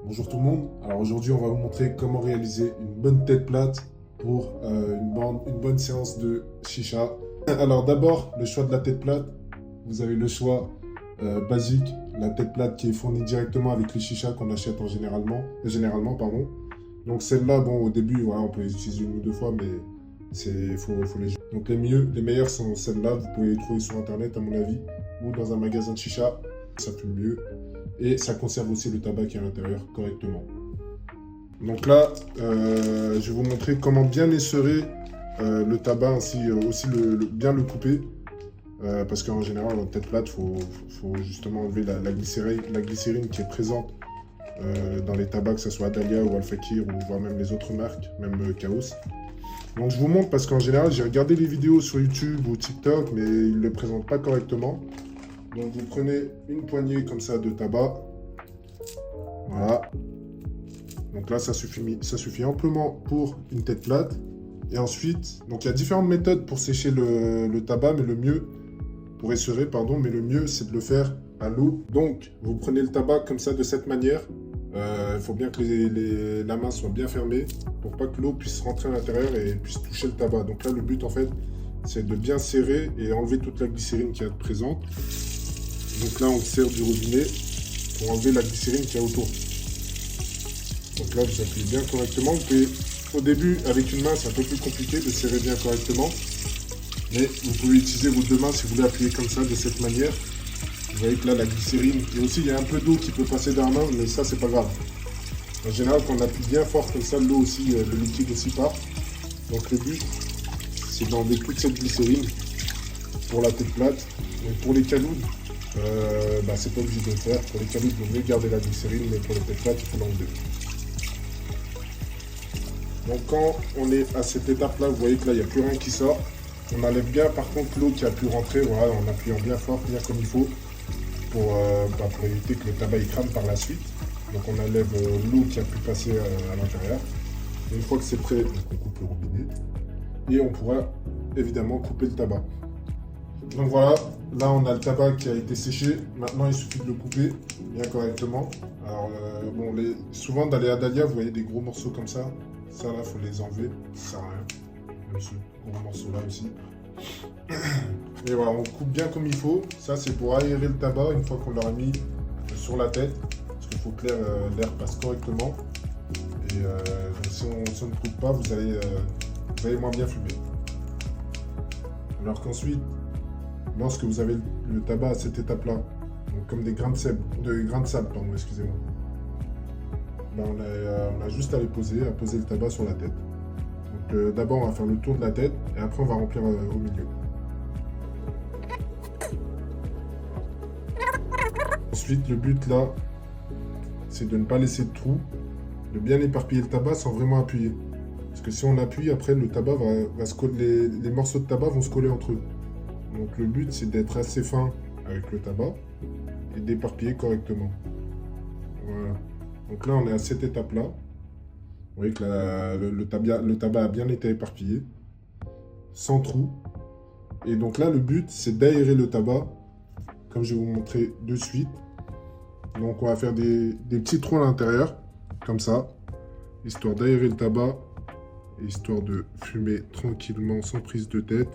Bonjour tout le monde. Alors aujourd'hui, on va vous montrer comment réaliser une bonne tête plate pour une bonne séance de chicha. Alors d'abord, le choix de la tête plate. Vous avez le choix basique, la tête plate qui est fournie directement avec les chichas qu'on achète généralement, pardon. Donc celle-là, bon, au début, voilà, on peut les utiliser une ou deux fois, mais faut les. Donc les meilleures sont celles-là. Vous pouvez les trouver sur internet, à mon avis, ou dans un magasin de chicha. Ça fume mieux. Et ça conserve aussi le tabac qui est à l'intérieur correctement. Donc là, je vais vous montrer comment bien esserer le tabac, ainsi aussi bien le couper. Parce qu'en général, en tête plate, il faut justement enlever la glycérine qui est présente dans les tabacs, que ce soit Adalia ou Al Fakir, ou voire même les autres marques, même Chaos. Donc je vous montre parce qu'en général, j'ai regardé les vidéos sur YouTube ou TikTok, mais ils ne le présentent pas correctement. Donc vous prenez une poignée comme ça de tabac. Voilà. Donc là, ça suffit amplement pour une tête plate. Et ensuite, donc il y a différentes méthodes pour sécher le tabac, mais le mieux, pour esserer, pardon, mais le mieux, c'est de le faire à l'eau. Donc, vous prenez le tabac comme ça, de cette manière. Il faut bien que la main soit bien fermée pour pas que l'eau puisse rentrer à l'intérieur et puisse toucher le tabac. Donc là, le but, en fait, c'est de bien serrer et enlever toute la glycérine qui est présente. Donc là, on sert du robinet pour enlever la glycérine qui est autour. Donc là, vous appuyez bien correctement. Vous pouvez, au début, avec une main, c'est un peu plus compliqué de serrer bien correctement. Mais vous pouvez utiliser vos deux mains si vous voulez appuyer comme ça, de cette manière. Vous voyez que là, la glycérine, et aussi, il y a un peu d'eau qui peut passer dans la main, mais ça, c'est pas grave. En général, quand on appuie bien fort comme ça, l'eau aussi, le liquide aussi part. Donc le but, c'est d'enlever toute cette glycérine pour la tête plate. Et pour les caloudes, c'est pas obligé de le faire. Pour les caloudes, vous mieux garder la glycérine, mais pour les têtes plates, il faut l'enlever. Donc quand on est à cette étape-là, vous voyez que là, il n'y a plus rien qui sort. On enlève bien par contre l'eau qui a pu rentrer, voilà, en appuyant bien fort, bien comme il faut, pour éviter que le tabac il crame par la suite. Donc on enlève l'eau qui a pu passer à l'intérieur. Une fois que c'est prêt, donc on coupe le robinet. Et on pourra évidemment couper le tabac. Donc voilà, là on a le tabac qui a été séché. Maintenant il suffit de le couper bien correctement. Alors souvent dans les Adalia, vous voyez des gros morceaux comme ça. Ça là, il faut les enlever, ça sert à rien. Même ce gros morceau là aussi. Et voilà, on coupe bien comme il faut. Ça c'est pour aérer le tabac une fois qu'on l'aura mis sur la tête. Parce qu'il faut que l'air passe correctement. Et donc si on ne coupe pas, vous allez moins bien fumer. Alors qu'ensuite, lorsque vous avez le tabac à cette étape-là, donc comme des grains de sable, pardon, excusez-moi, on a juste à poser le tabac sur la tête. Donc d'abord, on va faire le tour de la tête et après, on va remplir au milieu. Ensuite, le but là, c'est de ne pas laisser de trou, de bien éparpiller le tabac sans vraiment appuyer. Parce que si on appuie, après, le tabac va se coller, les morceaux de tabac vont se coller entre eux. Donc le but, c'est d'être assez fin avec le tabac et d'éparpiller correctement. Voilà. Donc là, on est à cette étape-là. Vous voyez que le tabac a bien été éparpillé, sans trou. Et donc là, le but, c'est d'aérer le tabac, comme je vais vous montrer de suite. Donc on va faire des petits trous à l'intérieur, comme ça, histoire d'aérer le tabac, histoire de fumer tranquillement, sans prise de tête.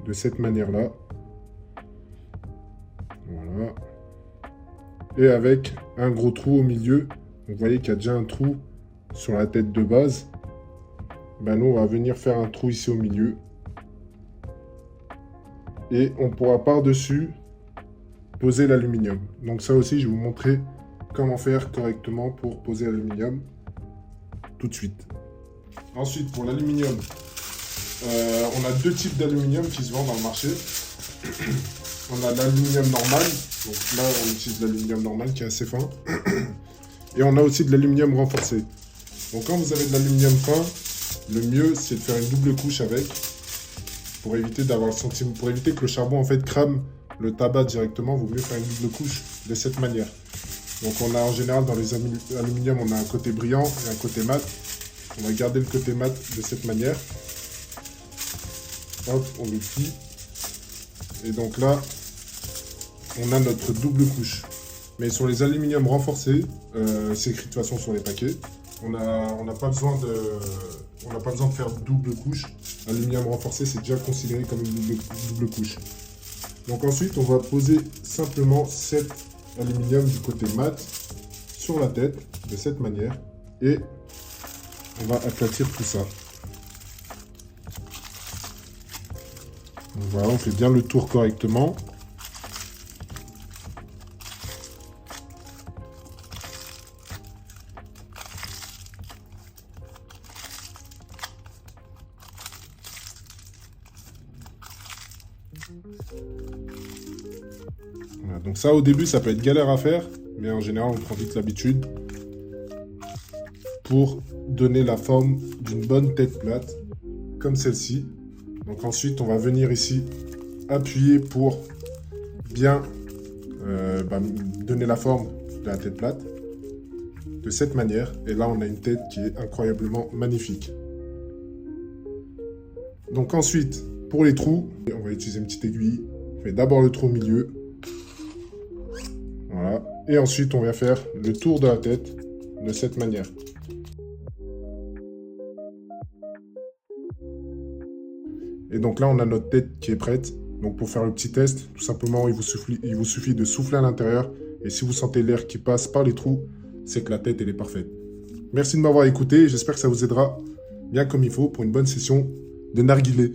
De cette manière-là. Voilà. Et avec un gros trou au milieu. Vous voyez qu'il y a déjà un trou sur la tête de base. Nous, on va venir faire un trou ici au milieu. Et on pourra par-dessus poser l'aluminium. Donc ça aussi, je vais vous montrer comment faire correctement pour poser l'aluminium tout de suite. Ensuite, pour l'aluminium, on a deux types d'aluminium qui se vendent dans le marché. On a l'aluminium normal, donc là on utilise l'aluminium normal qui est assez fin. Et on a aussi de l'aluminium renforcé. Donc quand vous avez de l'aluminium fin, le mieux c'est de faire une double couche avec, pour éviter pour éviter que le charbon en fait crame le tabac directement. Il vaut mieux faire une double couche de cette manière. Donc on a en général dans les aluminium, on a un côté brillant et un côté mat. On va garder le côté mat de cette manière. Hop, on le plie. Et donc là, on a notre double couche. Mais sur les aluminiums renforcés, c'est écrit de toute façon sur les paquets, on n'a pas besoin de faire double couche. Aluminium renforcé, c'est déjà considéré comme une double couche. Donc ensuite, on va poser simplement cet aluminium du côté mat sur la tête, de cette manière. Et on va aplatir tout ça. Donc voilà, on fait bien le tour correctement. Voilà, donc ça, au début, ça peut être galère à faire, mais en général, on prend vite l'habitude pour donner la forme d'une bonne tête plate, comme celle-ci. Donc ensuite, on va venir ici appuyer pour bien donner la forme de la tête plate, de cette manière. Et là, on a une tête qui est incroyablement magnifique. Donc ensuite, pour les trous, on va utiliser une petite aiguille. On fait d'abord le trou au milieu. Voilà. Et ensuite, on va faire le tour de la tête de cette manière. Et donc là, on a notre tête qui est prête. Donc pour faire le petit test, tout simplement, il vous suffit de souffler à l'intérieur. Et si vous sentez l'air qui passe par les trous, c'est que la tête, elle est parfaite. Merci de m'avoir écouté. J'espère que ça vous aidera bien comme il faut pour une bonne session de narguilé.